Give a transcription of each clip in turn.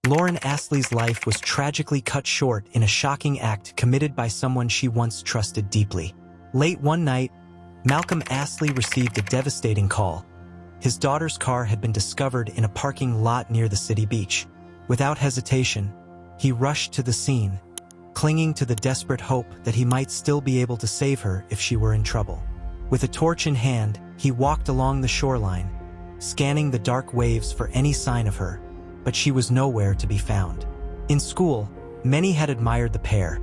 Lauren Astley's life was tragically cut short in a shocking act committed by someone she once trusted deeply. Late one night, Malcolm Astley received a devastating call. His daughter's car had been discovered in a parking lot near the city beach. Without hesitation, he rushed to the scene, clinging to the desperate hope that he might still be able to save her if she were in trouble. With a torch in hand, he walked along the shoreline, scanning the dark waves for any sign of her, but she was nowhere to be found. In school, many had admired the pair.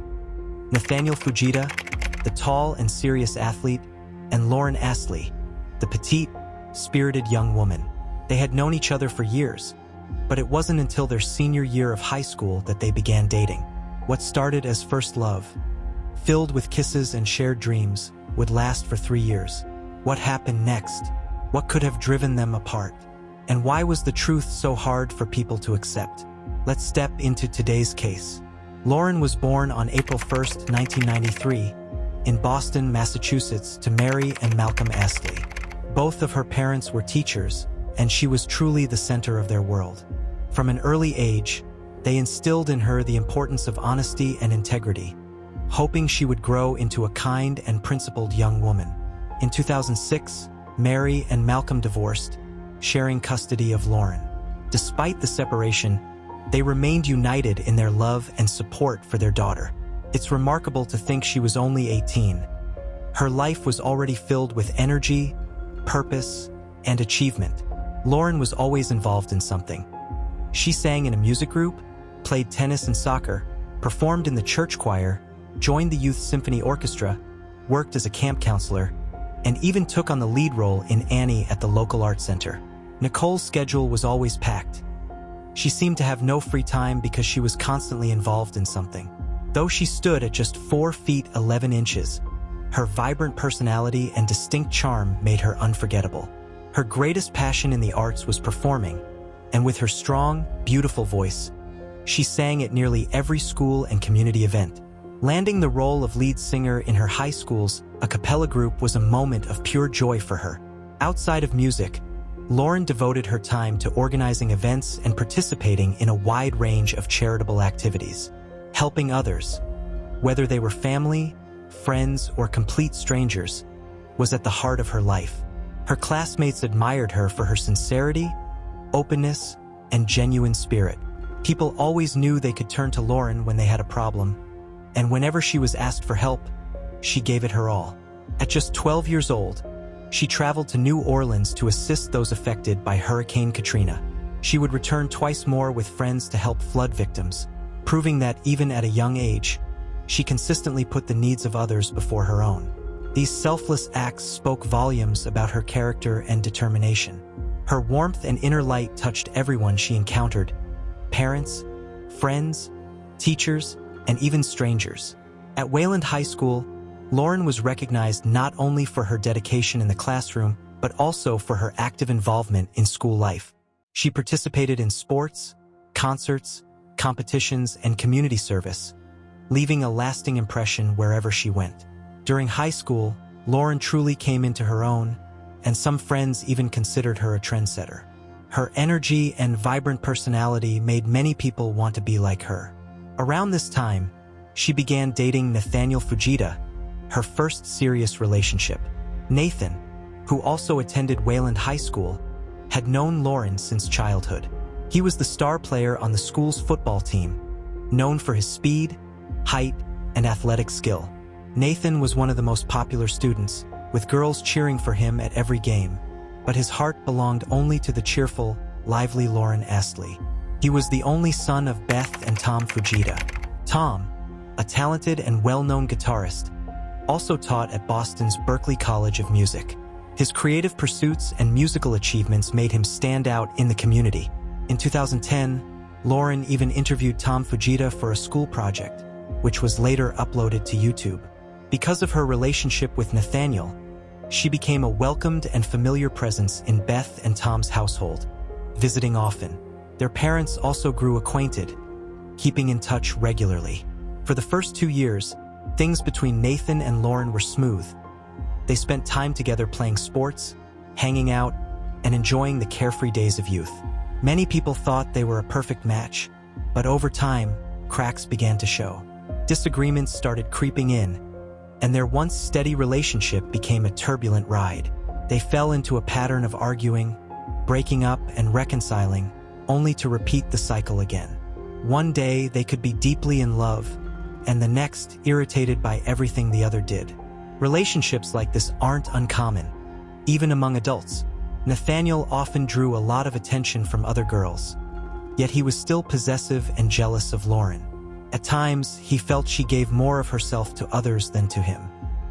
Nathaniel Fujita, the tall and serious athlete, and Lauren Astley, the petite, spirited young woman. They had known each other for years, but it wasn't until their senior year of high school that they began dating. What started as first love, filled with kisses and shared dreams, would last for 3 years. What happened next? What could have driven them apart? And why was the truth so hard for people to accept? Let's step into today's case. Lauren was born on April 1st, 1993, in Boston, Massachusetts, to Mary and Malcolm Astley. Both of her parents were teachers, and she was truly the center of their world. From an early age, they instilled in her the importance of honesty and integrity, hoping she would grow into a kind and principled young woman. In 2006, Mary and Malcolm divorced, sharing custody of Lauren. Despite the separation, they remained united in their love and support for their daughter. It's remarkable to think she was only 18. Her life was already filled with energy, purpose, and achievement. Lauren was always involved in something. She sang in a music group, played tennis and soccer, performed in the church choir, joined the youth symphony orchestra, worked as a camp counselor, and even took on the lead role in Annie at the local art center. Nicole's schedule was always packed. She seemed to have no free time because she was constantly involved in something. Though she stood at just 4 feet 11 inches, her vibrant personality and distinct charm made her unforgettable. Her greatest passion in the arts was performing, and with her strong, beautiful voice, she sang at nearly every school and community event. Landing the role of lead singer in her high school's a cappella group was a moment of pure joy for her. Outside of music, Lauren devoted her time to organizing events and participating in a wide range of charitable activities. Helping others, whether they were family, friends, or complete strangers, was at the heart of her life. Her classmates admired her for her sincerity, openness, and genuine spirit. People always knew they could turn to Lauren when they had a problem, and whenever she was asked for help, she gave it her all. At just 12 years old, she traveled to New Orleans to assist those affected by Hurricane Katrina. She would return twice more with friends to help flood victims, proving that even at a young age, she consistently put the needs of others before her own. These selfless acts spoke volumes about her character and determination. Her warmth and inner light touched everyone she encountered: parents, friends, teachers, and even strangers. At Wayland High School, Lauren was recognized not only for her dedication in the classroom, but also for her active involvement in school life. She participated in sports, concerts, competitions, and community service, leaving a lasting impression wherever she went. During high school, Lauren truly came into her own, and some friends even considered her a trendsetter. Her energy and vibrant personality made many people want to be like her. Around this time, she began dating Nathaniel Fujita, her first serious relationship. Nathan, who also attended Wayland High School, had known Lauren since childhood. He was the star player on the school's football team, known for his speed, height, and athletic skill. Nathan was one of the most popular students, with girls cheering for him at every game, but his heart belonged only to the cheerful, lively Lauren Astley. He was the only son of Beth and Tom Fujita. Tom, a talented and well-known guitarist, also taught at Boston's Berklee College of Music. His creative pursuits and musical achievements made him stand out in the community. In 2010, Lauren even interviewed Tom Fujita for a school project, which was later uploaded to YouTube. Because of her relationship with Nathaniel, she became a welcomed and familiar presence in Beth and Tom's household, visiting often. Their parents also grew acquainted, keeping in touch regularly. For the first 2 years, things between Nathan and Lauren were smooth. They spent time together playing sports, hanging out, and enjoying the carefree days of youth. Many people thought they were a perfect match, But over time, cracks began to show. Disagreements started creeping in, and their once steady relationship became a turbulent ride. They fell into a pattern of arguing, breaking up, and reconciling, only to repeat the cycle again. One day, they could be deeply in love, and the next, irritated by everything the other did. Relationships like this aren't uncommon, even among adults. Nathaniel often drew a lot of attention from other girls, yet he was still possessive and jealous of Lauren. At times, he felt she gave more of herself to others than to him.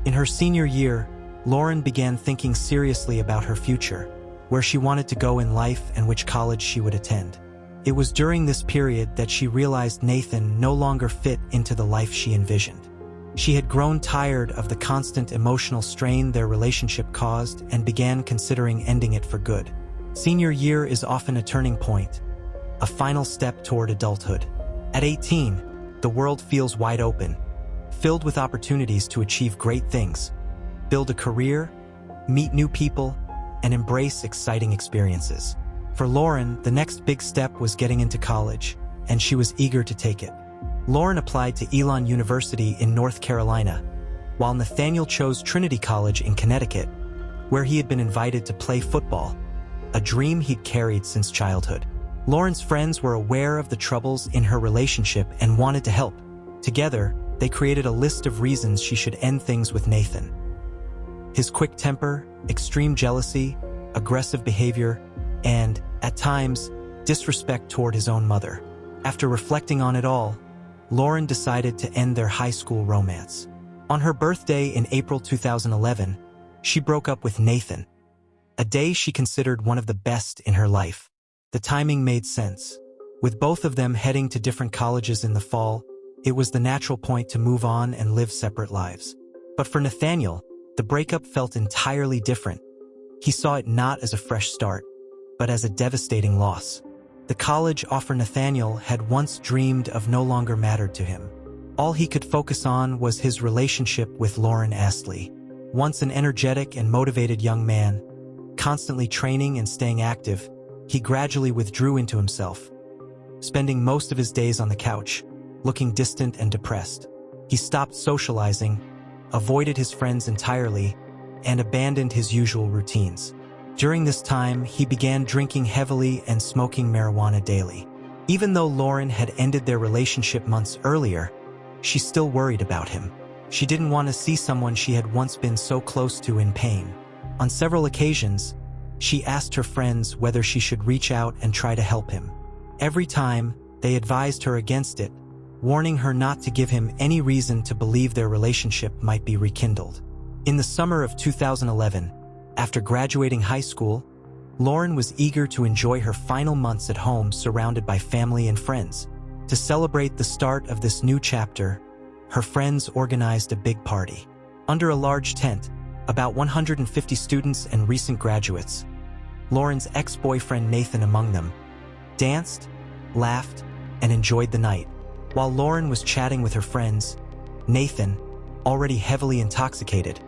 In her senior year, Lauren began thinking seriously about her future, where she wanted to go in life and which college she would attend. It was during this period that she realized Nathan no longer fit into the life she envisioned. She had grown tired of the constant emotional strain their relationship caused and began considering ending it for good. Senior year is often a turning point, a final step toward adulthood. At 18, the world feels wide open, filled with opportunities to achieve great things, build a career, meet new people, and embrace exciting experiences. For Lauren, the next big step was getting into college, and she was eager to take it. Lauren applied to Elon University in North Carolina, while Nathaniel chose Trinity College in Connecticut, where he had been invited to play football, a dream he'd carried since childhood. Lauren's friends were aware of the troubles in her relationship and wanted to help. Together, they created a list of reasons she should end things with Nathan. His quick temper, extreme jealousy, aggressive behavior, and, at times, disrespect toward his own mother. After reflecting on it all, Lauren decided to end their high school romance. On her birthday in April 2011, she broke up with Nathan, a day she considered one of the best in her life. The timing made sense. With both of them heading to different colleges in the fall, it was the natural point to move on and live separate lives. But for Nathaniel, the breakup felt entirely different. He saw it not as a fresh start, but as a devastating loss. The college offer Nathaniel had once dreamed of no longer mattered to him. All he could focus on was his relationship with Lauren Astley. Once an energetic and motivated young man, constantly training and staying active, he gradually withdrew into himself, spending most of his days on the couch, looking distant and depressed. He stopped socializing, avoided his friends entirely, and abandoned his usual routines. During this time, he began drinking heavily and smoking marijuana daily. Even though Lauren had ended their relationship months earlier, she still worried about him. She didn't want to see someone she had once been so close to in pain. On several occasions, she asked her friends whether she should reach out and try to help him. Every time, they advised her against it, warning her not to give him any reason to believe their relationship might be rekindled. In the summer of 2011, after graduating high school, Lauren was eager to enjoy her final months at home surrounded by family and friends. To celebrate the start of this new chapter, her friends organized a big party. Under a large tent, about 150 students and recent graduates, Lauren's ex-boyfriend Nathan among them, danced, laughed, and enjoyed the night. While Lauren was chatting with her friends, Nathan, already heavily intoxicated,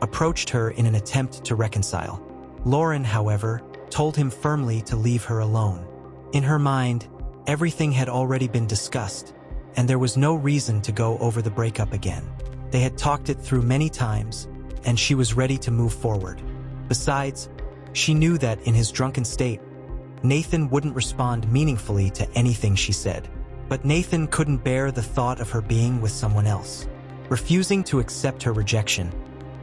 approached her in an attempt to reconcile. Lauren, however, told him firmly to leave her alone. In her mind, everything had already been discussed, and there was no reason to go over the breakup again. They had talked it through many times, and she was ready to move forward. Besides, she knew that in his drunken state, Nathan wouldn't respond meaningfully to anything she said. But Nathan couldn't bear the thought of her being with someone else. Refusing to accept her rejection,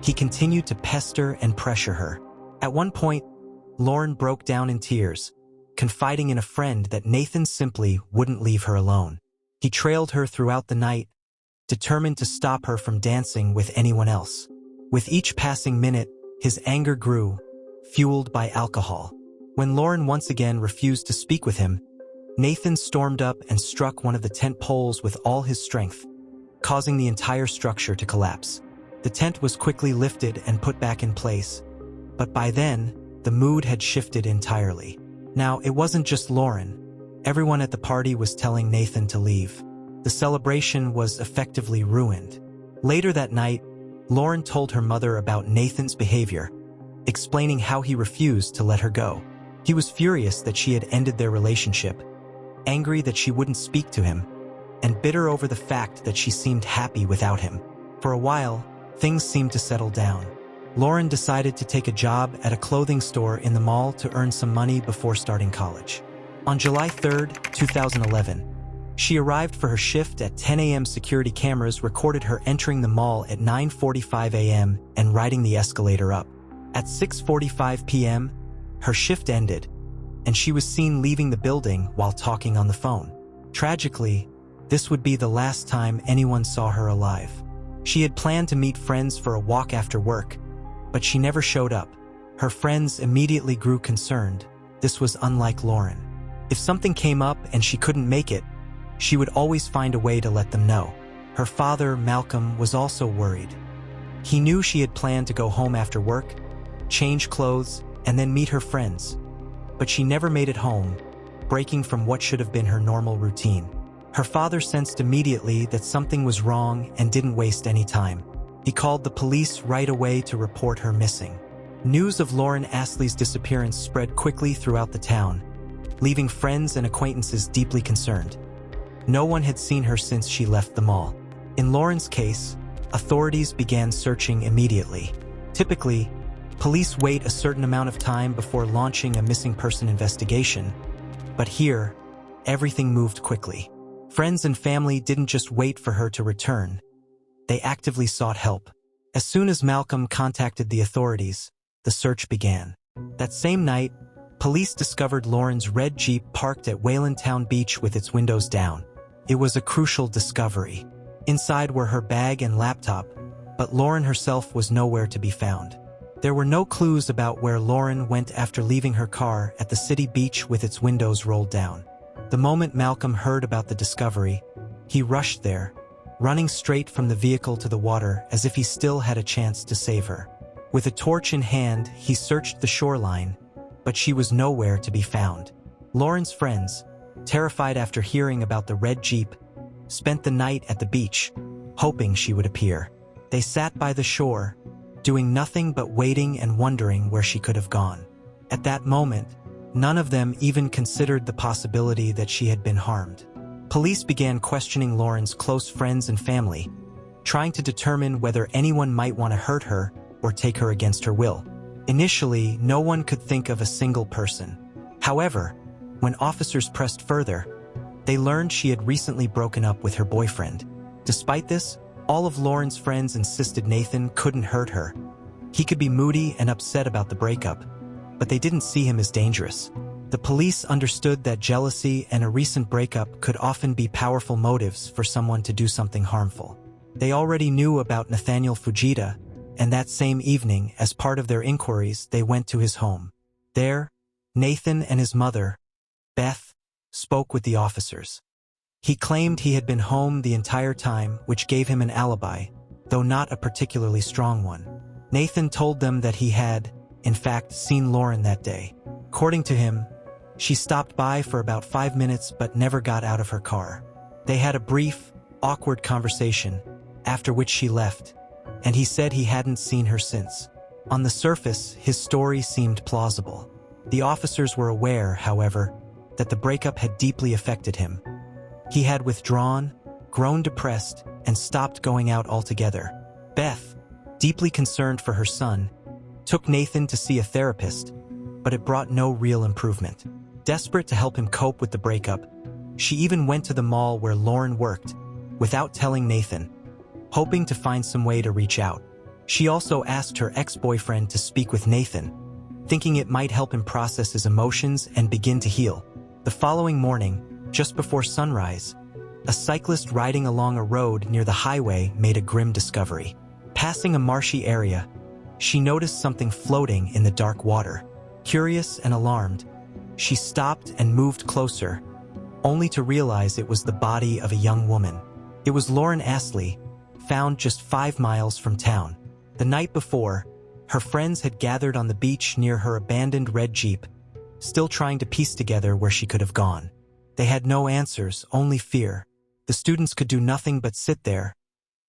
he continued to pester and pressure her. At one point, Lauren broke down in tears, confiding in a friend that Nathan simply wouldn't leave her alone. He trailed her throughout the night, determined to stop her from dancing with anyone else. With each passing minute, his anger grew, fueled by alcohol. When Lauren once again refused to speak with him, Nathan stormed up and struck one of the tent poles with all his strength, causing the entire structure to collapse. The tent was quickly lifted and put back in place, but by then, the mood had shifted entirely. Now, it wasn't just Lauren. Everyone at the party was telling Nathan to leave. The celebration was effectively ruined. Later that night, Lauren told her mother about Nathan's behavior, explaining how he refused to let her go. He was furious that she had ended their relationship, angry that she wouldn't speak to him, and bitter over the fact that she seemed happy without him. For a while, things seemed to settle down. Lauren decided to take a job at a clothing store in the mall to earn some money before starting college. On July 3, 2011, she arrived for her shift at 10 a.m. Security cameras recorded her entering the mall at 9:45 a.m. and riding the escalator up. At 6:45 p.m., her shift ended, and she was seen leaving the building while talking on the phone. Tragically, this would be the last time anyone saw her alive. She had planned to meet friends for a walk after work, but she never showed up. Her friends immediately grew concerned. This was unlike Lauren. If something came up and she couldn't make it, she would always find a way to let them know. Her father, Malcolm, was also worried. He knew she had planned to go home after work, change clothes, and then meet her friends. But she never made it home, breaking from what should have been her normal routine. Her father sensed immediately that something was wrong and didn't waste any time. He called the police right away to report her missing. News of Lauren Astley's disappearance spread quickly throughout the town, leaving friends and acquaintances deeply concerned. No one had seen her since she left the mall. In Lauren's case, authorities began searching immediately. Typically, police wait a certain amount of time before launching a missing person investigation, but here, everything moved quickly. Friends and family didn't just wait for her to return. They actively sought help. As soon as Malcolm contacted the authorities, the search began. That same night, police discovered Lauren's red Jeep parked at Waylandtown Beach with its windows down. It was a crucial discovery. Inside were her bag and laptop, but Lauren herself was nowhere to be found. There were no clues about where Lauren went after leaving her car at the city beach with its windows rolled down. The moment Malcolm heard about the discovery, he rushed there, running straight from the vehicle to the water as if he still had a chance to save her. With a torch in hand, he searched the shoreline, but she was nowhere to be found. Lauren's friends, terrified after hearing about the red Jeep, spent the night at the beach, hoping she would appear. They sat by the shore, doing nothing but waiting and wondering where she could have gone. At that moment, none of them even considered the possibility that she had been harmed. Police began questioning Lauren's close friends and family, trying to determine whether anyone might want to hurt her or take her against her will. Initially, no one could think of a single person. However, when officers pressed further, they learned she had recently broken up with her boyfriend. Despite this, all of Lauren's friends insisted Nathan couldn't hurt her. He could be moody and upset about the breakup, but they didn't see him as dangerous. The police understood that jealousy and a recent breakup could often be powerful motives for someone to do something harmful. They already knew about Nathaniel Fujita, and that same evening, as part of their inquiries, they went to his home. There, Nathan and his mother, Beth, spoke with the officers. He claimed he had been home the entire time, which gave him an alibi, though not a particularly strong one. Nathan told them that he had, in fact, seen Lauren that day. According to him, she stopped by for about 5 minutes but never got out of her car. They had a brief, awkward conversation, after which she left, and he said he hadn't seen her since. On the surface, his story seemed plausible. The officers were aware, however, that the breakup had deeply affected him. He had withdrawn, grown depressed, and stopped going out altogether. Beth, deeply concerned for her son, took Nathan to see a therapist, but it brought no real improvement. Desperate to help him cope with the breakup, she even went to the mall where Lauren worked, without telling Nathan, hoping to find some way to reach out. She also asked her ex-boyfriend to speak with Nathan, thinking it might help him process his emotions and begin to heal. The following morning, just before sunrise, a cyclist riding along a road near the highway made a grim discovery. Passing a marshy area, she noticed something floating in the dark water. Curious and alarmed, she stopped and moved closer, only to realize it was the body of a young woman. It was Lauren Astley, found just 5 miles from town. The night before, her friends had gathered on the beach near her abandoned red Jeep, still trying to piece together where she could have gone. They had no answers, only fear. The students could do nothing but sit there,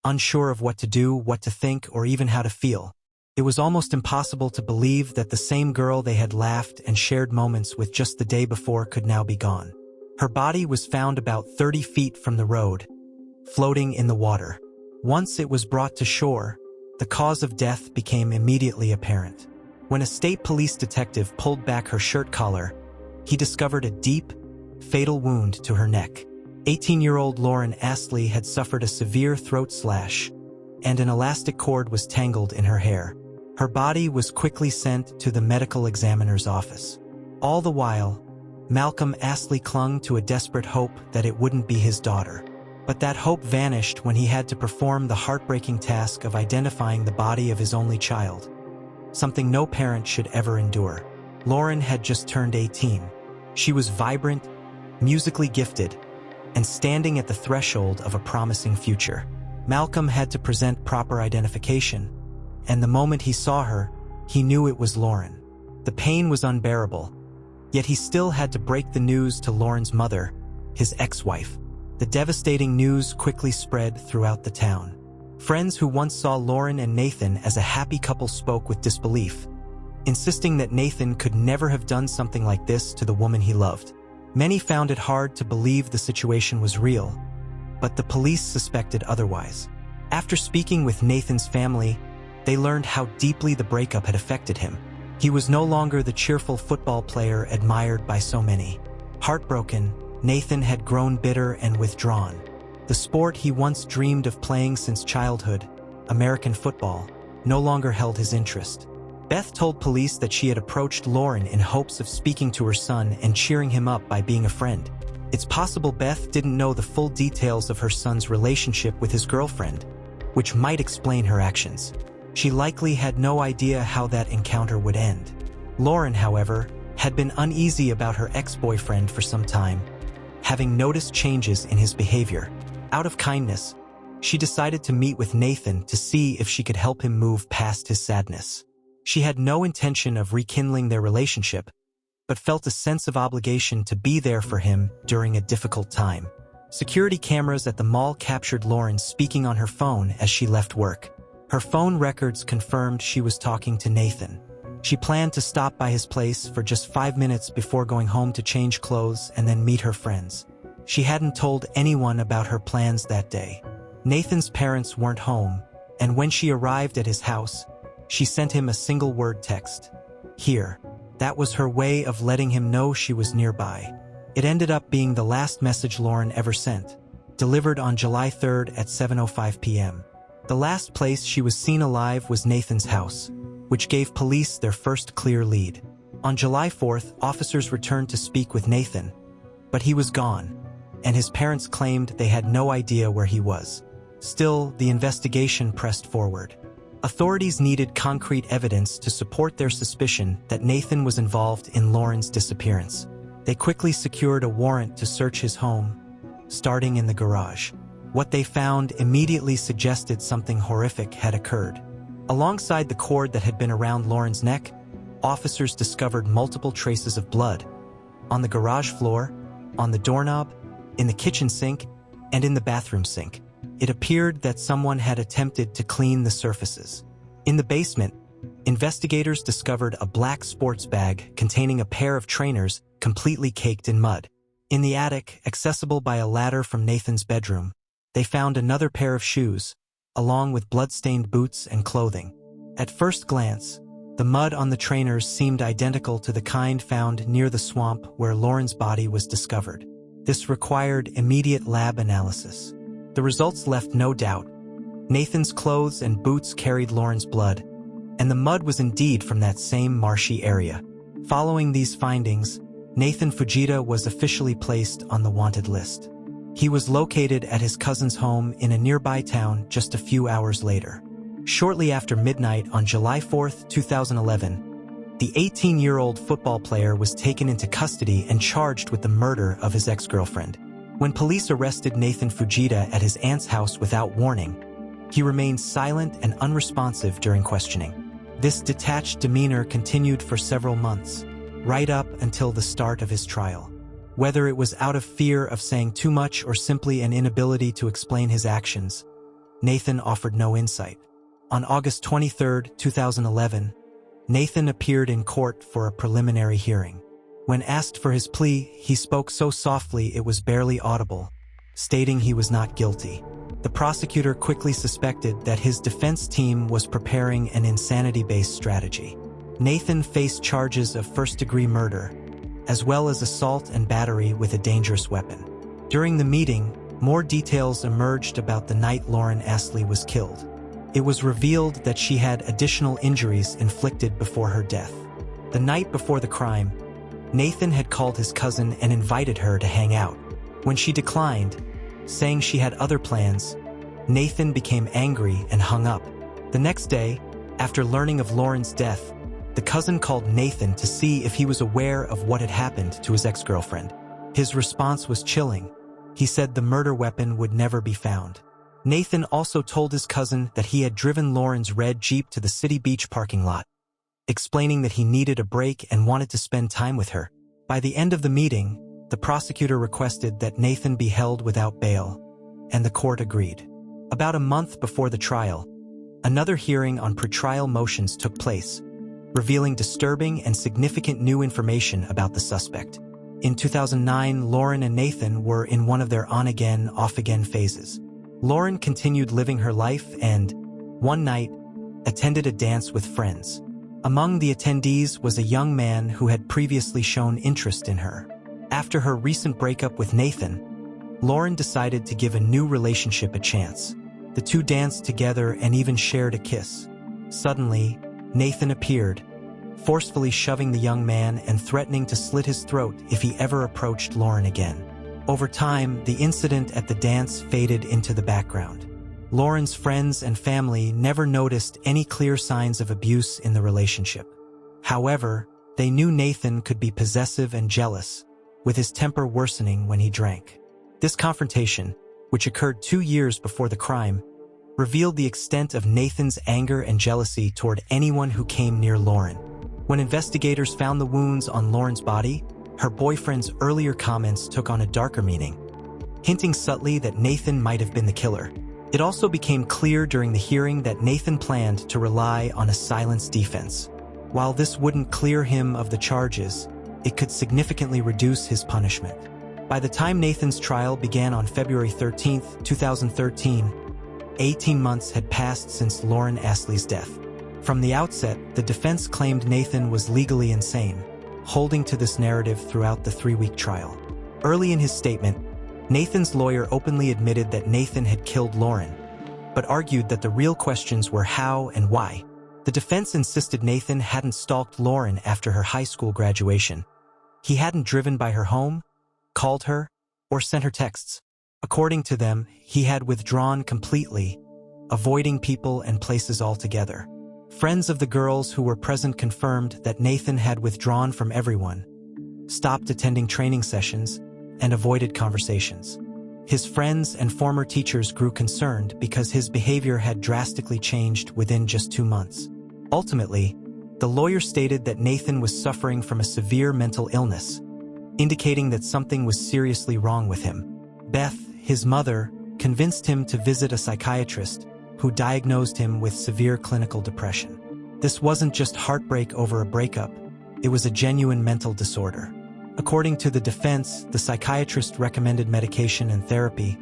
unsure of what to do, what to think, or even how to feel. It was almost impossible to believe that the same girl they had laughed and shared moments with just the day before could now be gone. Her body was found about 30 feet from the road, floating in the water. Once it was brought to shore, the cause of death became immediately apparent. When a state police detective pulled back her shirt collar, he discovered a deep, fatal wound to her neck. 18-year-old Lauren Astley had suffered a severe throat slash, and an elastic cord was tangled in her hair. Her body was quickly sent to the medical examiner's office. All the while, Malcolm Astley clung to a desperate hope that it wouldn't be his daughter. But that hope vanished when he had to perform the heartbreaking task of identifying the body of his only child, something no parent should ever endure. Lauren had just turned 18. She was vibrant, musically gifted, and standing at the threshold of a promising future. Malcolm had to present proper identification, and the moment he saw her, he knew it was Lauren. The pain was unbearable, yet he still had to break the news to Lauren's mother, his ex-wife. The devastating news quickly spread throughout the town. Friends who once saw Lauren and Nathan as a happy couple spoke with disbelief, insisting that Nathan could never have done something like this to the woman he loved. Many found it hard to believe the situation was real, but the police suspected otherwise. After speaking with Nathan's family, they learned how deeply the breakup had affected him. He was no longer the cheerful football player admired by so many. Heartbroken, Nathan had grown bitter and withdrawn. The sport he once dreamed of playing since childhood, American football, no longer held his interest. Beth told police that she had approached Lauren in hopes of speaking to her son and cheering him up by being a friend. It's possible Beth didn't know the full details of her son's relationship with his girlfriend, which might explain her actions. She likely had no idea how that encounter would end. Lauren, however, had been uneasy about her ex-boyfriend for some time, having noticed changes in his behavior. Out of kindness, she decided to meet with Nathan to see if she could help him move past his sadness. She had no intention of rekindling their relationship, but felt a sense of obligation to be there for him during a difficult time. Security cameras at the mall captured Lauren speaking on her phone as she left work. Her phone records confirmed she was talking to Nathan. She planned to stop by his place for just 5 minutes before going home to change clothes and then meet her friends. She hadn't told anyone about her plans that day. Nathan's parents weren't home, and when she arrived at his house, she sent him a single-word text. "Here." That was her way of letting him know she was nearby. It ended up being the last message Lauren ever sent, delivered on July 3rd at 7:05 p.m. The last place she was seen alive was Nathan's house, which gave police their first clear lead. On July 4th, officers returned to speak with Nathan, but he was gone, and his parents claimed they had no idea where he was. Still, the investigation pressed forward. Authorities needed concrete evidence to support their suspicion that Nathan was involved in Lauren's disappearance. They quickly secured a warrant to search his home, starting in the garage. What they found immediately suggested something horrific had occurred. Alongside the cord that had been around Lauren's neck, officers discovered multiple traces of blood. On the garage floor, on the doorknob, in the kitchen sink, and in the bathroom sink. It appeared that someone had attempted to clean the surfaces. In the basement, investigators discovered a black sports bag containing a pair of trainers completely caked in mud. In the attic, accessible by a ladder from Nathan's bedroom, they found another pair of shoes, along with blood-stained boots and clothing. At first glance, the mud on the trainers seemed identical to the kind found near the swamp where Lauren's body was discovered. This required immediate lab analysis. The results left no doubt. Nathan's clothes and boots carried Lauren's blood, and the mud was indeed from that same marshy area. Following these findings, Nathan Fujita was officially placed on the wanted list. He was located at his cousin's home in a nearby town just a few hours later. Shortly after midnight on July 4, 2011, the 18-year-old football player was taken into custody and charged with the murder of his ex-girlfriend. When police arrested Nathan Fujita at his aunt's house without warning, he remained silent and unresponsive during questioning. This detached demeanor continued for several months, right up until the start of his trial. Whether it was out of fear of saying too much or simply an inability to explain his actions, Nathan offered no insight. On August 23, 2011, Nathan appeared in court for a preliminary hearing. When asked for his plea, he spoke so softly it was barely audible, stating he was not guilty. The prosecutor quickly suspected that his defense team was preparing an insanity-based strategy. Nathan faced charges of first-degree murder, as well as assault and battery with a dangerous weapon. During the meeting, more details emerged about the night Lauren Astley was killed. It was revealed that she had additional injuries inflicted before her death. The night before the crime, Nathan had called his cousin and invited her to hang out. When she declined, saying she had other plans, Nathan became angry and hung up. The next day, after learning of Lauren's death, the cousin called Nathan to see if he was aware of what had happened to his ex-girlfriend. His response was chilling. He said the murder weapon would never be found. Nathan also told his cousin that he had driven Lauren's red Jeep to the city beach parking lot, explaining that he needed a break and wanted to spend time with her. By the end of the meeting, the prosecutor requested that Nathan be held without bail, and the court agreed. About a month before the trial, another hearing on pretrial motions took place, revealing disturbing and significant new information about the suspect. In 2009, Lauren and Nathan were in one of their on-again, off-again phases. Lauren continued living her life and, one night, attended a dance with friends. Among the attendees was a young man who had previously shown interest in her. After her recent breakup with Nathan, Lauren decided to give a new relationship a chance. The two danced together and even shared a kiss. Suddenly, Nathan appeared, forcefully shoving the young man and threatening to slit his throat if he ever approached Lauren again. Over time, the incident at the dance faded into the background. Lauren's friends and family never noticed any clear signs of abuse in the relationship. However, they knew Nathan could be possessive and jealous, with his temper worsening when he drank. This confrontation, which occurred 2 years before the crime, revealed the extent of Nathan's anger and jealousy toward anyone who came near Lauren. When investigators found the wounds on Lauren's body, her boyfriend's earlier comments took on a darker meaning, hinting subtly that Nathan might have been the killer. It also became clear during the hearing that Nathan planned to rely on a silence defense. While this wouldn't clear him of the charges, it could significantly reduce his punishment. By the time Nathan's trial began on February 13, 2013, 18 months had passed since Lauren Astley's death. From the outset, the defense claimed Nathan was legally insane, holding to this narrative throughout the 3-week trial. Early in his statement, Nathan's lawyer openly admitted that Nathan had killed Lauren, but argued that the real questions were how and why. The defense insisted Nathan hadn't stalked Lauren after her high school graduation. He hadn't driven by her home, called her, or sent her texts. According to them, he had withdrawn completely, avoiding people and places altogether. Friends of the girls who were present confirmed that Nathan had withdrawn from everyone, stopped attending training sessions, and avoided conversations. His friends and former teachers grew concerned because his behavior had drastically changed within just 2 months. Ultimately, the lawyer stated that Nathan was suffering from a severe mental illness, indicating that something was seriously wrong with him. Beth, his mother, convinced him to visit a psychiatrist who diagnosed him with severe clinical depression. This wasn't just heartbreak over a breakup, it was a genuine mental disorder. According to the defense, the psychiatrist recommended medication and therapy,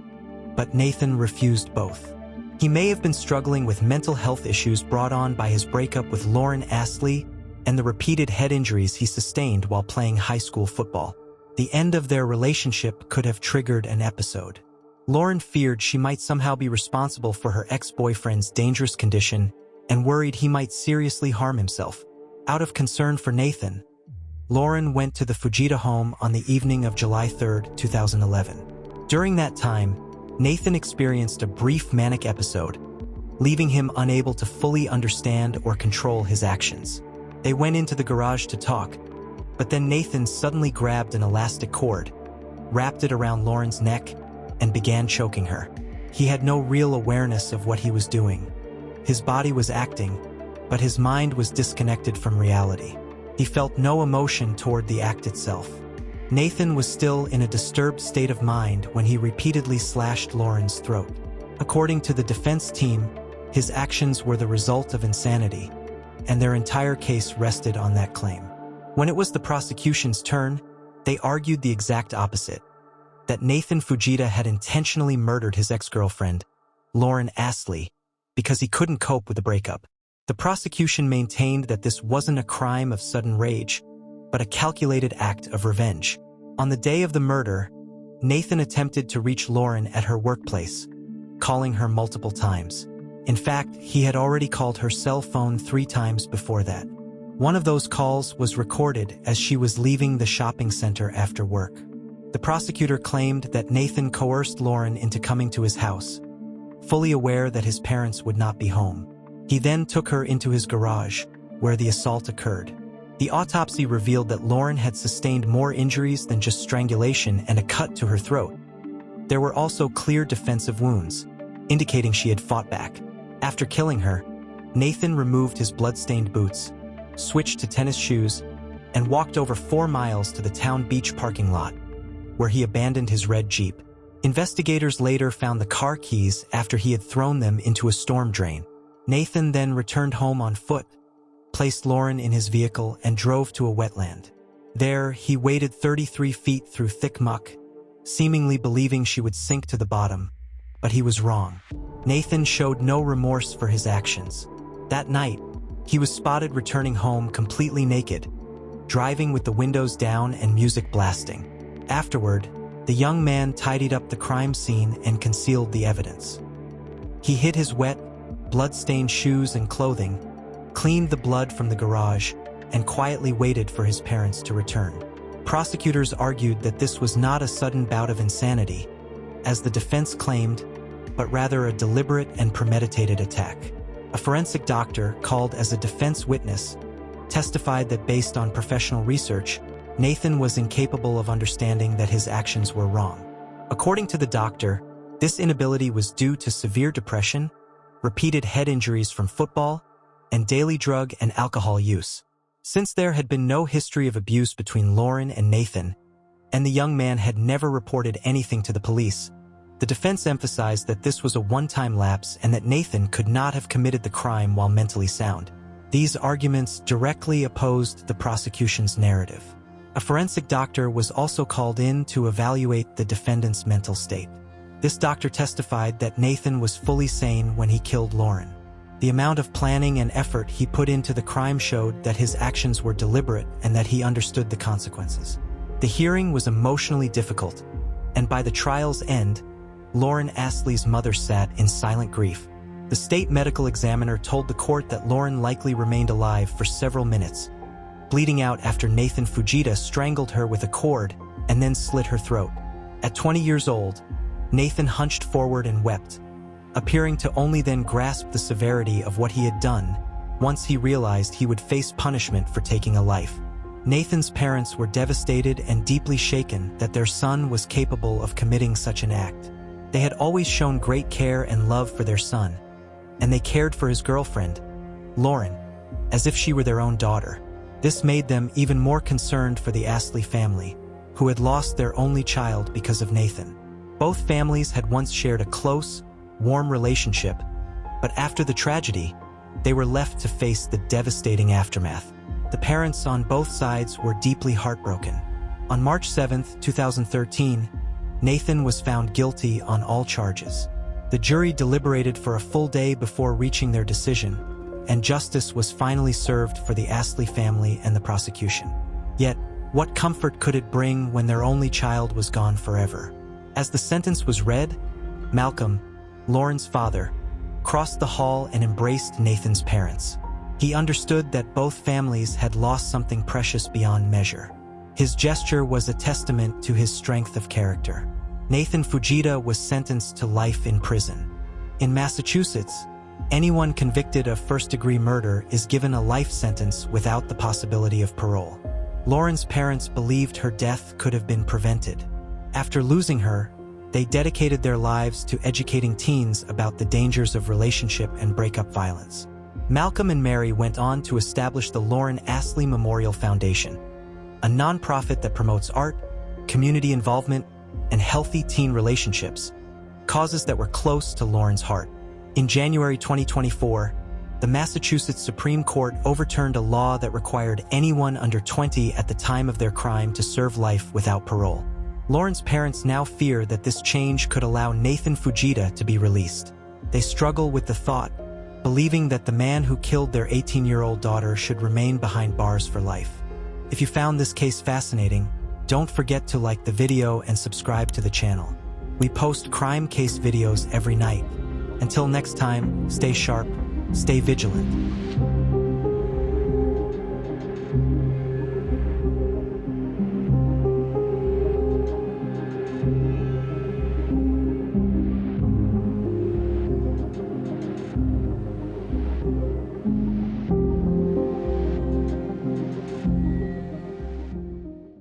but Nathan refused both. He may have been struggling with mental health issues brought on by his breakup with Lauren Astley and the repeated head injuries he sustained while playing high school football. The end of their relationship could have triggered an episode. Lauren feared she might somehow be responsible for her ex-boyfriend's dangerous condition and worried he might seriously harm himself. Out of concern for Nathan, Lauren went to the Fujita home on the evening of July 3, 2011. During that time, Nathan experienced a brief manic episode, leaving him unable to fully understand or control his actions. They went into the garage to talk, but then Nathan suddenly grabbed an elastic cord, wrapped it around Lauren's neck, and began choking her. He had no real awareness of what he was doing. His body was acting, but his mind was disconnected from reality. He felt no emotion toward the act itself. Nathan was still in a disturbed state of mind when he repeatedly slashed Lauren's throat. According to the defense team, his actions were the result of insanity, and their entire case rested on that claim. When it was the prosecution's turn, they argued the exact opposite, that Nathan Fujita had intentionally murdered his ex-girlfriend, Lauren Astley, because he couldn't cope with the breakup. The prosecution maintained that this wasn't a crime of sudden rage, but a calculated act of revenge. On the day of the murder, Nathan attempted to reach Lauren at her workplace, calling her multiple times. In fact, he had already called her cell phone 3 times before that. One of those calls was recorded as she was leaving the shopping center after work. The prosecutor claimed that Nathan coerced Lauren into coming to his house, fully aware that his parents would not be home. He then took her into his garage, where the assault occurred. The autopsy revealed that Lauren had sustained more injuries than just strangulation and a cut to her throat. There were also clear defensive wounds, indicating she had fought back. After killing her, Nathan removed his blood-stained boots, switched to tennis shoes, and walked over 4 miles to the town beach parking lot, where he abandoned his red Jeep. Investigators later found the car keys after he had thrown them into a storm drain. Nathan then returned home on foot, placed Lauren in his vehicle, and drove to a wetland. There, he waded 33 feet through thick muck, seemingly believing she would sink to the bottom, but he was wrong. Nathan showed no remorse for his actions. That night, he was spotted returning home completely naked, driving with the windows down and music blasting. Afterward, the young man tidied up the crime scene and concealed the evidence. He hid his wet, blood-stained shoes and clothing, cleaned the blood from the garage, and quietly waited for his parents to return. Prosecutors argued that this was not a sudden bout of insanity, as the defense claimed, but rather a deliberate and premeditated attack. A forensic doctor, called as a defense witness, testified that based on professional research, Nathan was incapable of understanding that his actions were wrong. According to the doctor, this inability was due to severe depression, repeated head injuries from football, and daily drug and alcohol use. Since there had been no history of abuse between Lauren and Nathan, and the young man had never reported anything to the police, the defense emphasized that this was a one-time lapse and that Nathan could not have committed the crime while mentally sound. These arguments directly opposed the prosecution's narrative. A forensic doctor was also called in to evaluate the defendant's mental state. This doctor testified that Nathan was fully sane when he killed Lauren. The amount of planning and effort he put into the crime showed that his actions were deliberate and that he understood the consequences. The hearing was emotionally difficult, and by the trial's end, Lauren Astley's mother sat in silent grief. The state medical examiner told the court that Lauren likely remained alive for several minutes, bleeding out after Nathan Fujita strangled her with a cord and then slit her throat. At 20 years old, Nathan hunched forward and wept, appearing to only then grasp the severity of what he had done once he realized he would face punishment for taking a life. Nathan's parents were devastated and deeply shaken that their son was capable of committing such an act. They had always shown great care and love for their son, and they cared for his girlfriend, Lauren, as if she were their own daughter. This made them even more concerned for the Astley family, who had lost their only child because of Nathan. Both families had once shared a close, warm relationship, but after the tragedy, they were left to face the devastating aftermath. The parents on both sides were deeply heartbroken. On March 7, 2013, Nathan was found guilty on all charges. The jury deliberated for a full day before reaching their decision, and justice was finally served for the Astley family and the prosecution. Yet, what comfort could it bring when their only child was gone forever? As the sentence was read, Malcolm, Lauren's father, crossed the hall and embraced Nathan's parents. He understood that both families had lost something precious beyond measure. His gesture was a testament to his strength of character. Nathan Fujita was sentenced to life in prison. In Massachusetts, anyone convicted of first-degree murder is given a life sentence without the possibility of parole. Lauren's parents believed her death could have been prevented. After losing her, they dedicated their lives to educating teens about the dangers of relationship and breakup violence. Malcolm and Mary went on to establish the Lauren Astley Memorial Foundation, a nonprofit that promotes art, community involvement, and healthy teen relationships, causes that were close to Lauren's heart. In January 2024, the Massachusetts Supreme Court overturned a law that required anyone under 20 at the time of their crime to serve life without parole. Lauren's parents now fear that this change could allow Nathan Fujita to be released. They struggle with the thought, believing that the man who killed their 18-year-old daughter should remain behind bars for life. If you found this case fascinating, don't forget to like the video and subscribe to the channel. We post crime case videos every night. Until next time, stay sharp, stay vigilant.